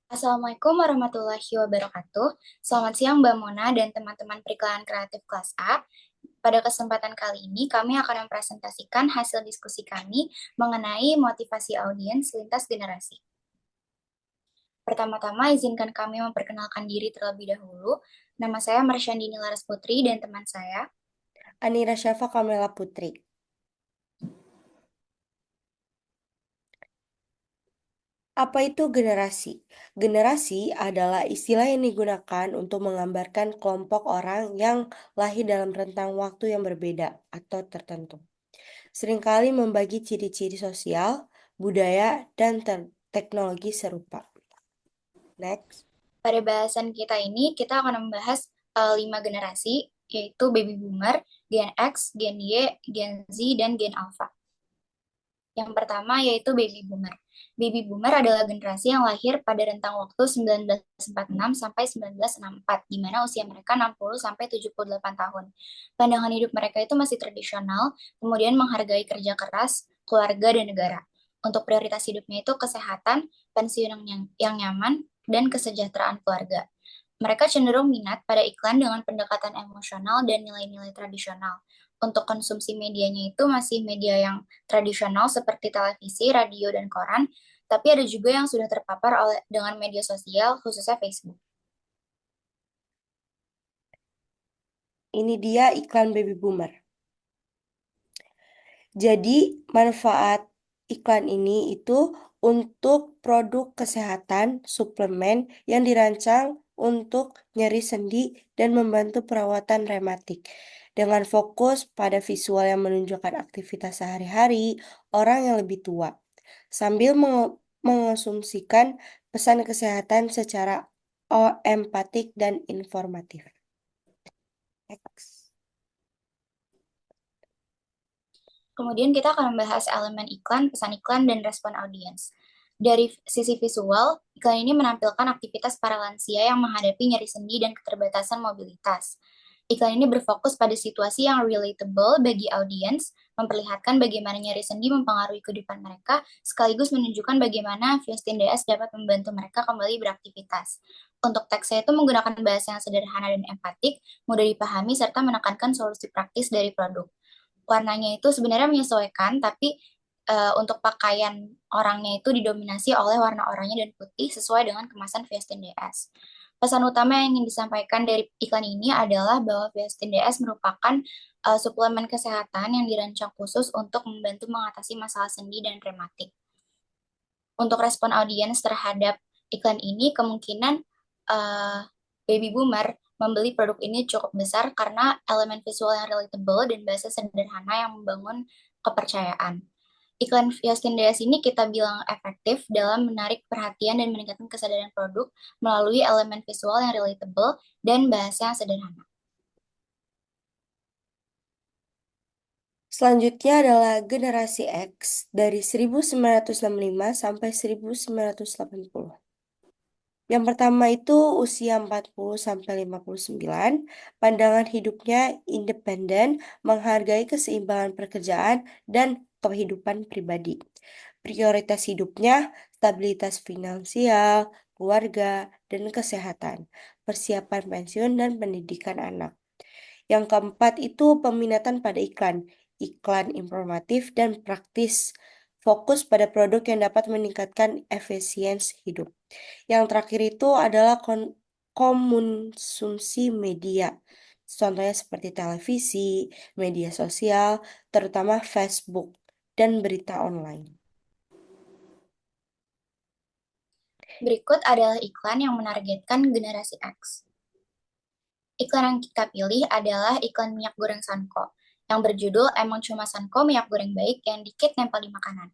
Assalamualaikum warahmatullahi wabarakatuh. Selamat siang Mbak Mona dan teman-teman periklanan kreatif kelas A. Pada kesempatan kali ini, kami akan mempresentasikan hasil diskusi kami mengenai motivasi audiens lintas generasi. Pertama-tama, izinkan kami memperkenalkan diri terlebih dahulu. Nama saya Marsyandini Laras Putri dan teman saya. Anira Syafa Kamela Putri. Apa itu generasi? Generasi adalah istilah yang digunakan untuk menggambarkan kelompok orang yang lahir dalam rentang waktu yang berbeda atau tertentu. Seringkali membagi ciri-ciri sosial, budaya, dan teknologi serupa. Next. Pada bahasan kita ini, kita akan membahas 5 generasi, yaitu Baby Boomer, Gen X, Gen Y, Gen Z, dan Gen Alpha. Yang pertama yaitu Baby Boomer. Baby Boomer adalah generasi yang lahir pada rentang waktu 1946 sampai 1964, di mana usia mereka 60 sampai 78 tahun. Pandangan hidup mereka itu masih tradisional, kemudian menghargai kerja keras, keluarga, dan negara. Untuk prioritas hidupnya itu kesehatan, pensiun yang nyaman, dan kesejahteraan keluarga. Mereka cenderung minat pada iklan dengan pendekatan emosional dan nilai-nilai tradisional. Untuk konsumsi medianya itu masih media yang tradisional seperti televisi, radio, dan koran, tapi ada juga yang sudah terpapar dengan media sosial, khususnya Facebook. Ini dia iklan Baby Boomer. Jadi, manfaat iklan ini itu untuk produk kesehatan suplemen yang dirancang untuk nyeri sendi dan membantu perawatan rematik. Dengan fokus pada visual yang menunjukkan aktivitas sehari-hari orang yang lebih tua, sambil mengonsumsikan pesan kesehatan secara empatik dan informatif. Next. Kemudian kita akan membahas elemen iklan, pesan iklan, dan respon audiens. Dari sisi visual, iklan ini menampilkan aktivitas para lansia yang menghadapi nyeri sendi dan keterbatasan mobilitas. Iklan ini berfokus pada situasi yang relatable bagi audiens, memperlihatkan bagaimana nyeri sendi mempengaruhi kehidupan mereka, sekaligus menunjukkan bagaimana Viostin DS dapat membantu mereka kembali beraktivitas. Untuk teksnya itu menggunakan bahasa yang sederhana dan empatik, mudah dipahami, serta menekankan solusi praktis dari produk. Warnanya itu sebenarnya menyesuaikan, tapi untuk pakaian orangnya itu didominasi oleh warna oranye dan putih sesuai dengan kemasan Viastin DS. Pesan utama yang ingin disampaikan dari iklan ini adalah bahwa Viastin DS merupakan suplemen kesehatan yang dirancang khusus untuk membantu mengatasi masalah sendi dan rematik. Untuk respon audiens terhadap iklan ini, kemungkinan uh, baby boomer membeli produk ini cukup besar karena elemen visual yang relatable dan bahasa sederhana yang membangun kepercayaan. Iklan Yostin DS ini kita bilang efektif dalam menarik perhatian dan meningkatkan kesadaran produk melalui elemen visual yang relatable dan bahasa yang sederhana. Selanjutnya adalah generasi X dari 1965 sampai 1980. Yang pertama itu usia 40 sampai 59, pandangan hidupnya independen, menghargai keseimbangan pekerjaan dan kehidupan pribadi. Prioritas hidupnya stabilitas finansial, keluarga, dan kesehatan, persiapan pensiun dan pendidikan anak. Yang keempat itu peminatan pada iklan, iklan informatif dan praktis, fokus pada produk yang dapat meningkatkan efisiensi hidup. Yang terakhir itu adalah konsumsi media. Contohnya seperti televisi, media sosial, terutama Facebook, dan berita online. Berikut adalah iklan yang menargetkan generasi X. Iklan yang kita pilih adalah iklan minyak goreng Sanko, yang berjudul Emang Cuma Sanko Minyak Goreng Baik yang dikit nempel di makanan.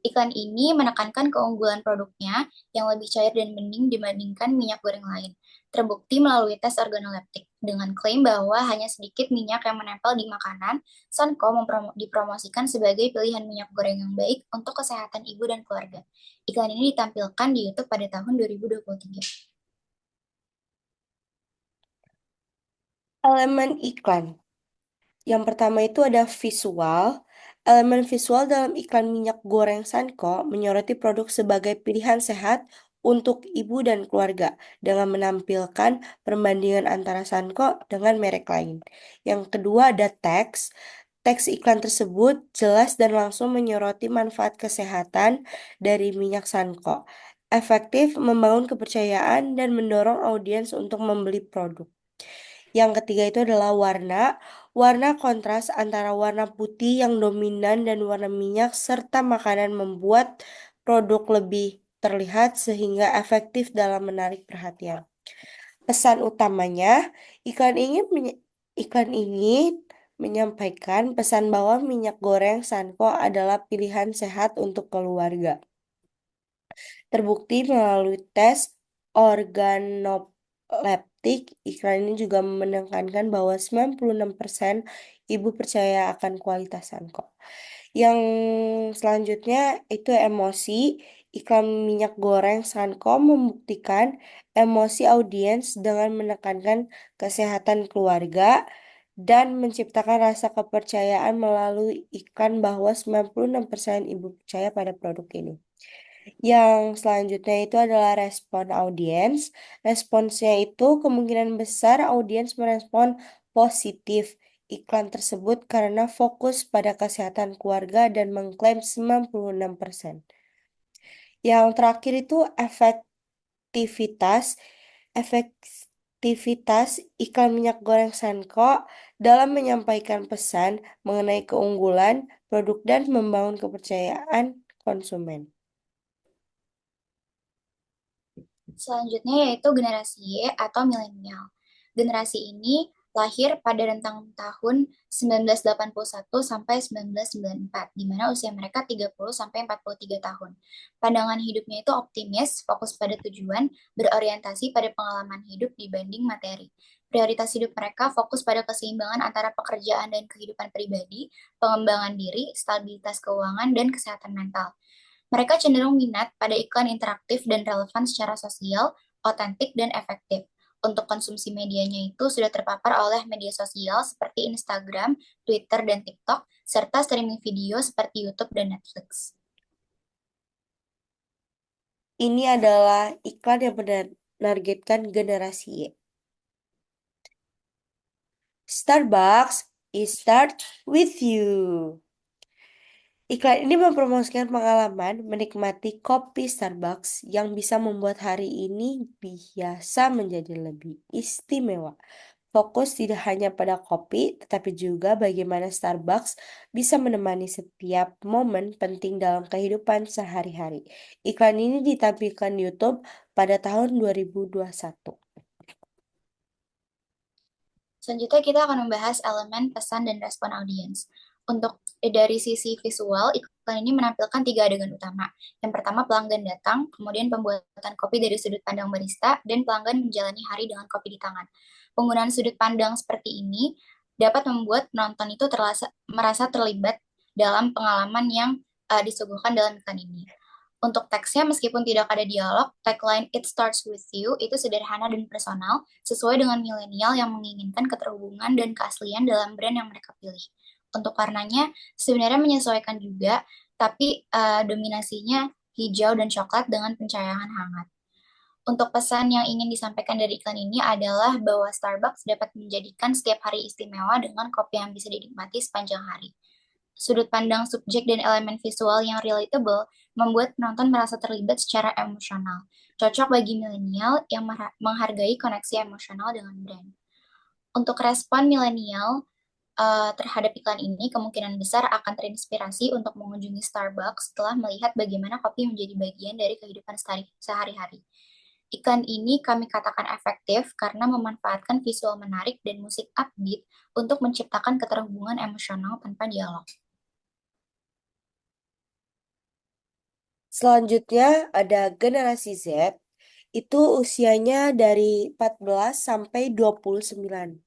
Iklan ini menekankan keunggulan produknya yang lebih cair dan bening dibandingkan minyak goreng lain. Terbukti melalui tes organoleptik dengan klaim bahwa hanya sedikit minyak yang menempel di makanan, Sanko dipromosikan sebagai pilihan minyak goreng yang baik untuk kesehatan ibu dan keluarga. Iklan ini ditampilkan di YouTube pada tahun 2023. Elemen iklan. Yang pertama itu ada visual. Elemen visual dalam iklan minyak goreng Sanko menyoroti produk sebagai pilihan sehat untuk ibu dan keluarga dengan menampilkan perbandingan antara Sanko dengan merek lain. Yang kedua ada teks. Teks iklan tersebut jelas dan langsung menyoroti manfaat kesehatan dari minyak Sanko. Efektif membangun kepercayaan dan mendorong audiens untuk membeli produk. Yang ketiga itu adalah warna. Warna kontras antara warna putih yang dominan dan warna minyak serta makanan membuat produk lebih terlihat sehingga efektif dalam menarik perhatian. Pesan utamanya, iklan ini menyampaikan pesan bahwa minyak goreng Sanko adalah pilihan sehat untuk keluarga. Terbukti melalui tes organoleptik, iklan ini juga menekankan bahwa 96% ibu percaya akan kualitas Sanko. Yang selanjutnya itu emosi. Iklan minyak goreng Sanko membuktikan emosi audiens dengan menekankan kesehatan keluarga dan menciptakan rasa kepercayaan melalui iklan bahwa 96% ibu percaya pada produk ini. Yang selanjutnya itu adalah respon audiens. Responsnya itu kemungkinan besar audiens merespon positif iklan tersebut karena fokus pada kesehatan keluarga dan mengklaim 96%. Yang terakhir itu efektivitas. Efektivitas iklan minyak goreng Sanko dalam menyampaikan pesan mengenai keunggulan produk dan membangun kepercayaan konsumen. Selanjutnya yaitu generasi Y atau milenial. Generasi ini lahir pada rentang tahun 1981 sampai 1994, di mana usia mereka 30 sampai 43 tahun. Pandangan hidupnya itu optimis, fokus pada tujuan, berorientasi pada pengalaman hidup dibanding materi. Prioritas hidup mereka fokus pada keseimbangan antara pekerjaan dan kehidupan pribadi, pengembangan diri, stabilitas keuangan, dan kesehatan mental. Mereka cenderung minat pada iklan interaktif dan relevan secara sosial, otentik, dan efektif. Untuk konsumsi medianya itu sudah terpapar oleh media sosial seperti Instagram, Twitter, dan TikTok, serta streaming video seperti YouTube dan Netflix. Ini adalah iklan yang menargetkan generasi Y. Starbucks is start with you. Iklan ini mempromosikan pengalaman menikmati kopi Starbucks yang bisa membuat hari ini biasa menjadi lebih istimewa. Fokus tidak hanya pada kopi, tetapi juga bagaimana Starbucks bisa menemani setiap momen penting dalam kehidupan sehari-hari. Iklan ini ditampilkan di YouTube pada tahun 2021. Selanjutnya kita akan membahas elemen pesan dan respon audiens. Untuk dari sisi visual, iklan ini menampilkan tiga adegan utama. Yang pertama pelanggan datang, kemudian pembuatan kopi dari sudut pandang barista, dan pelanggan menjalani hari dengan kopi di tangan. Penggunaan sudut pandang seperti ini dapat membuat penonton itu merasa terlibat dalam pengalaman yang disuguhkan dalam iklan ini. Untuk teksnya, meskipun tidak ada dialog, tagline It Starts With You itu sederhana dan personal, sesuai dengan milenial yang menginginkan keterhubungan dan keaslian dalam brand yang mereka pilih. Untuk warnanya, sebenarnya menyesuaikan juga, tapi dominasinya hijau dan coklat dengan pencahayaan hangat. Untuk pesan yang ingin disampaikan dari iklan ini adalah bahwa Starbucks dapat menjadikan setiap hari istimewa dengan kopi yang bisa dinikmati sepanjang hari. Sudut pandang subjek dan elemen visual yang relatable membuat penonton merasa terlibat secara emosional. Cocok bagi milenial yang menghargai koneksi emosional dengan brand. Untuk respon milenial terhadap iklan ini kemungkinan besar akan terinspirasi untuk mengunjungi Starbucks setelah melihat bagaimana kopi menjadi bagian dari kehidupan sehari-hari. Iklan ini kami katakan efektif karena memanfaatkan visual menarik dan musik upbeat untuk menciptakan keterhubungan emosional tanpa dialog. Selanjutnya ada generasi Z, itu usianya dari 14 sampai 29.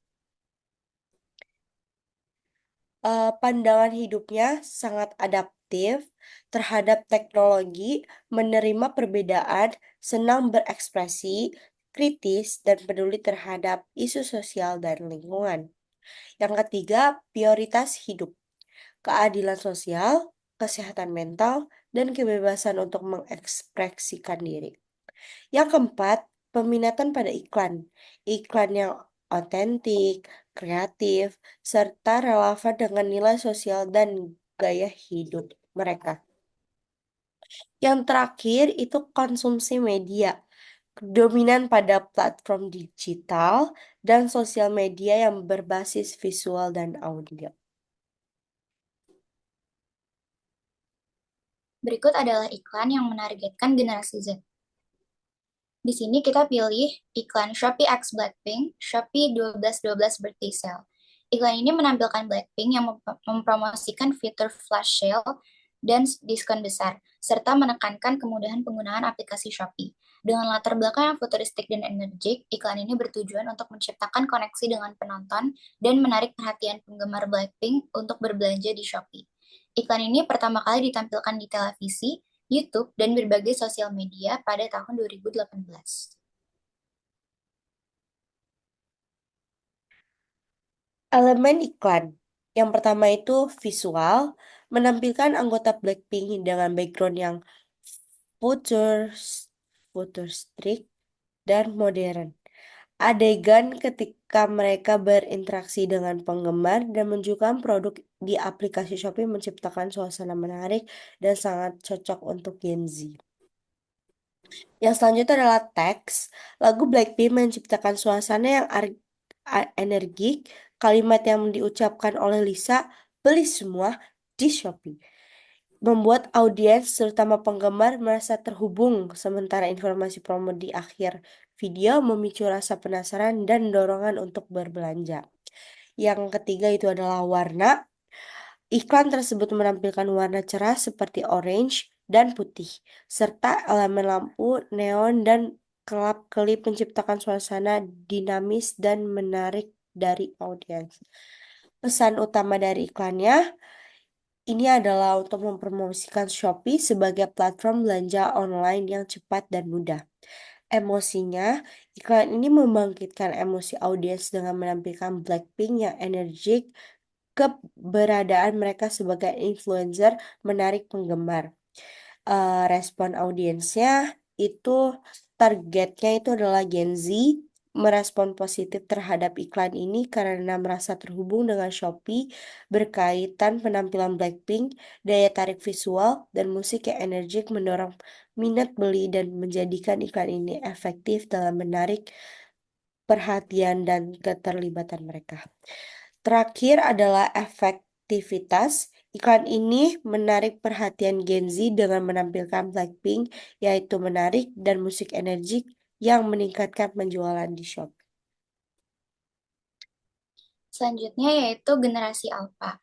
Pandangan hidupnya sangat adaptif terhadap teknologi, menerima perbedaan, senang berekspresi, kritis, dan peduli terhadap isu sosial dan lingkungan. Yang ketiga, prioritas hidup, keadilan sosial, kesehatan mental, dan kebebasan untuk mengekspresikan diri. Yang keempat, peminatan pada iklan. Iklan yang otentik, kreatif, serta relevan dengan nilai sosial dan gaya hidup mereka. Yang terakhir itu konsumsi media, dominan pada platform digital dan sosial media yang berbasis visual dan audio. Berikut adalah iklan yang menargetkan generasi Z. Di sini kita pilih iklan Shopee X Blackpink, Shopee 1212 Birthday Sale. Iklan ini menampilkan Blackpink yang mempromosikan fitur flash sale dan diskon besar, serta menekankan kemudahan penggunaan aplikasi Shopee. Dengan latar belakang yang futuristik dan energik, iklan ini bertujuan untuk menciptakan koneksi dengan penonton dan menarik perhatian penggemar Blackpink untuk berbelanja di Shopee. Iklan ini pertama kali ditampilkan di televisi, YouTube, dan berbagai sosial media pada tahun 2018. Elemen iklan. Yang pertama itu visual, menampilkan anggota Blackpink dengan background yang futures, futuristik dan modern. Adegan ketika mereka berinteraksi dengan penggemar dan menunjukkan produk di aplikasi Shopee menciptakan suasana menarik dan sangat cocok untuk Gen Z. Yang selanjutnya adalah teks. Lagu Blackpink menciptakan suasana yang energik, kalimat yang diucapkan oleh Lisa, beli semua di Shopee. Membuat audiens, terutama penggemar, merasa terhubung, sementara informasi promo di akhir video memicu rasa penasaran dan dorongan untuk berbelanja. Yang ketiga itu adalah warna. Iklan tersebut menampilkan warna cerah seperti orange dan putih, serta elemen lampu neon dan kelap-kelip menciptakan suasana dinamis dan menarik dari audiens. Pesan utama dari iklannya ini adalah untuk mempromosikan Shopee sebagai platform belanja online yang cepat dan mudah. Emosinya, iklan ini membangkitkan emosi audiens dengan menampilkan Blackpink yang energik, keberadaan mereka sebagai influencer menarik penggemar. Respon audiensnya itu targetnya itu adalah Gen Z, merespon positif terhadap iklan ini karena merasa terhubung dengan Shopee berkaitan penampilan Blackpink, daya tarik visual, dan musik yang energik mendorong minat beli dan menjadikan iklan ini efektif dalam menarik perhatian dan keterlibatan mereka. Terakhir adalah efektivitas. Iklan ini menarik perhatian Gen Z dengan menampilkan Blackpink, yaitu menarik dan musik energik yang meningkatkan penjualan di shop. Selanjutnya yaitu generasi Alpha,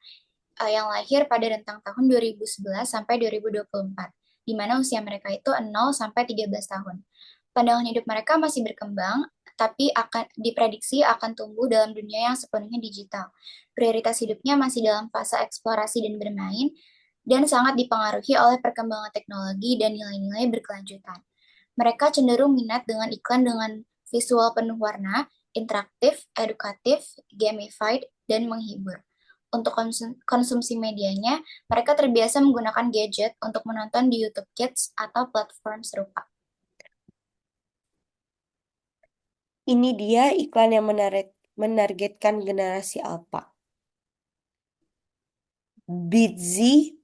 yang lahir pada rentang tahun 2011 sampai 2024, di mana usia mereka itu 0 sampai 13 tahun. Pandangan hidup mereka masih berkembang, tapi akan diprediksi akan tumbuh dalam dunia yang sepenuhnya digital. Prioritas hidupnya masih dalam fase eksplorasi dan bermain, dan sangat dipengaruhi oleh perkembangan teknologi dan nilai-nilai berkelanjutan. Mereka cenderung minat dengan iklan dengan visual penuh warna, interaktif, edukatif, gamified, dan menghibur. Untuk konsumsi medianya, mereka terbiasa menggunakan gadget untuk menonton di YouTube Kids atau platform serupa. Ini dia iklan yang menargetkan generasi Alpha. Bitzee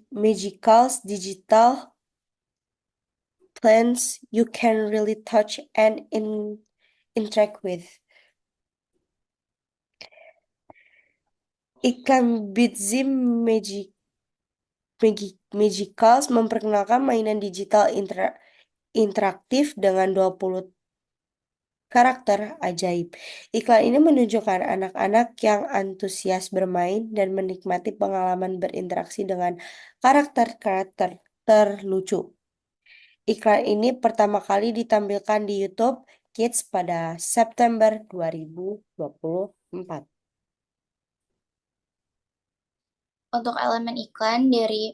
Magicals Digital Plans you can really touch and interact with. Iklan Bitzee Magicals memperkenalkan mainan digital interaktif dengan 20 karakter ajaib. Iklan ini menunjukkan anak-anak yang antusias bermain dan menikmati pengalaman berinteraksi dengan karakter-karakter terlucu. Iklan ini pertama kali ditampilkan di YouTube Kids pada September 2024. Untuk elemen iklan dari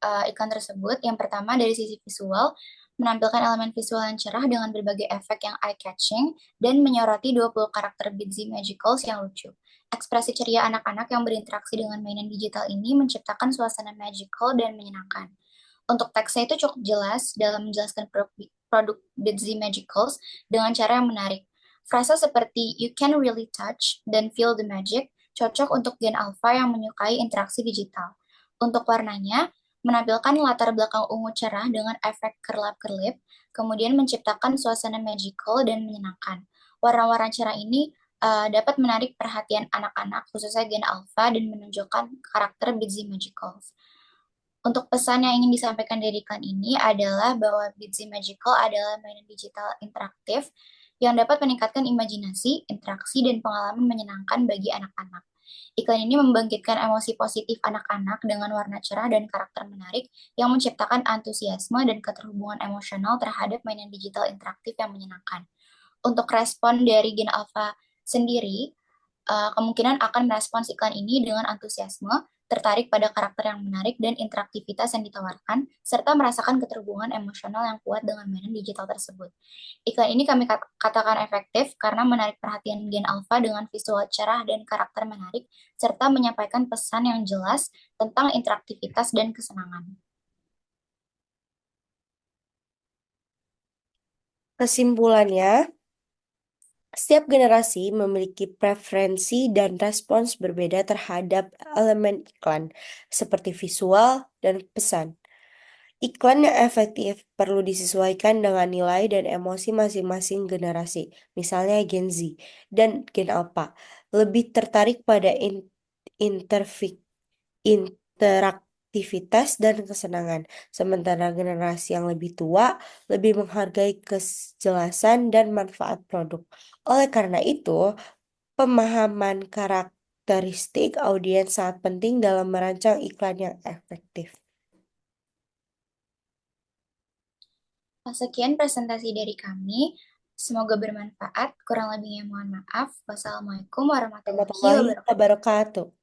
iklan tersebut, yang pertama dari sisi visual, menampilkan elemen visual yang cerah dengan berbagai efek yang eye-catching dan menyoroti 20 karakter Bitzee Magicals yang lucu. Ekspresi ceria anak-anak yang berinteraksi dengan mainan digital ini menciptakan suasana magical dan menyenangkan. Untuk teksnya itu cukup jelas dalam menjelaskan produk Bitsy Magicals dengan cara yang menarik. Frasa seperti "you can really touch" dan "feel the magic" cocok untuk Gen Alpha yang menyukai interaksi digital. Untuk warnanya, menampilkan latar belakang ungu cerah dengan efek kerlap-kerlip, kemudian menciptakan suasana magical dan menyenangkan. Warna-warna cerah ini dapat menarik perhatian anak-anak, khususnya Gen Alpha, dan menunjukkan karakter Bitsy Magicals. Untuk pesan yang ingin disampaikan dari iklan ini adalah bahwa Bitsy Magical adalah mainan digital interaktif yang dapat meningkatkan imajinasi, interaksi, dan pengalaman menyenangkan bagi anak-anak. Iklan ini membangkitkan emosi positif anak-anak dengan warna cerah dan karakter menarik yang menciptakan antusiasme dan keterhubungan emosional terhadap mainan digital interaktif yang menyenangkan. Untuk respon dari Gen Alpha sendiri, kemungkinan akan merespons iklan ini dengan antusiasme, tertarik pada karakter yang menarik dan interaktivitas yang ditawarkan, serta merasakan keterhubungan emosional yang kuat dengan mainan digital tersebut. Iklan ini kami katakan efektif karena menarik perhatian Gen Alpha dengan visual cerah dan karakter menarik, serta menyampaikan pesan yang jelas tentang interaktivitas dan kesenangan. Kesimpulannya, setiap generasi memiliki preferensi dan respons berbeda terhadap elemen iklan, seperti visual dan pesan. Iklan yang efektif perlu disesuaikan dengan nilai dan emosi masing-masing generasi. Misalnya Gen Z dan Gen Alpha lebih tertarik pada interaktivitas dan kesenangan, sementara generasi yang lebih tua lebih menghargai kejelasan dan manfaat produk. Oleh karena itu, pemahaman karakteristik audiens sangat penting dalam merancang iklan yang efektif. Sekian presentasi dari kami. Semoga bermanfaat. Kurang lebihnya mohon maaf. Wassalamualaikum warahmatullahi Warahmatullahi wabarakatuh. wabarakatuh.